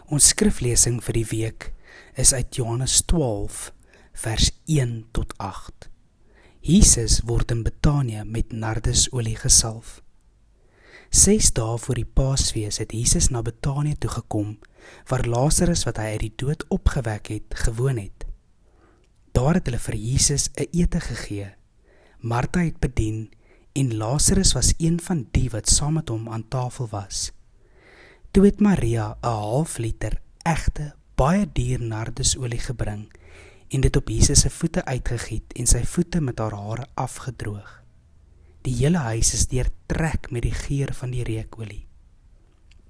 Ons skriflesing vir die week is uit Johannes 12, vers 1 tot 8. Jesus word in Betanië met nardusolie gesalf. 6 dae voor die Paasfees het Jesus na Betanië toegekom, waar Lazarus wat hy uit die dood opgewek het, gewoon het. Daar het hulle vir Jesus 'n ete gegee. Martha het bedien en Lazarus was een van die wat saam met hom aan tafel was. Toe het Maria 'n half liter egte, baie duur nardusolie gebring en dit op Jesus se voete uitgegiet en sy voete met haar hare afgedroog. Die hele huis is deurtrek met die geur van die reukolie.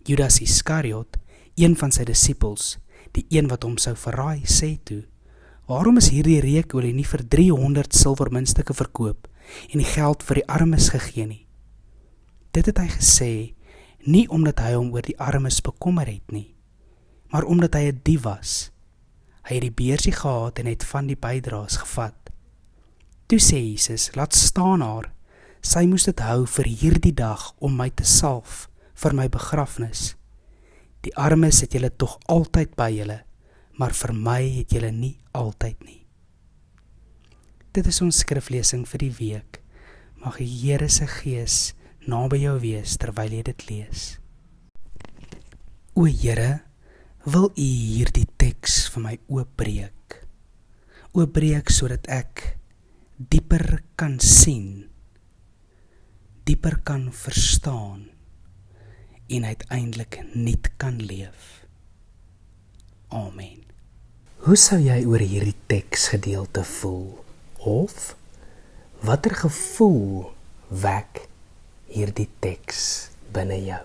Judas Iskariot, een van sy disippels, die een wat hom sou verraai, sê toe: "Waarom is hierdie reukolie nie vir 300 silwermuntstukke verkoop en die geld vir die armes gegee nie?" Dit het hy gesê, nie omdat hy hom oor die armes bekommer het nie, maar omdat hy 'n dief was. Hy het die beursie gehad en het van die bydraes gevat. Toe sê Jesus: "Laat staan haar, sy moes dit hou vir hierdie dag om my te salf vir my begrafnis. Die armes het julle tog altyd by julle, maar vir my het julle nie altyd nie." Dit is ons skriflesing vir die week. Mag die Here se Gees naby jou wees terwyl jy dit lees. O Here, wil U hierdie teks vir my oopbreek. Oopbreek sodat ek dieper kan sien, dieper kan verstaan en uiteindelik nuut kan leef. Amen. Hoe sou jy oor hierdie teksgedeelte voel? Of watter gevoel wek hierdie teks binne jou?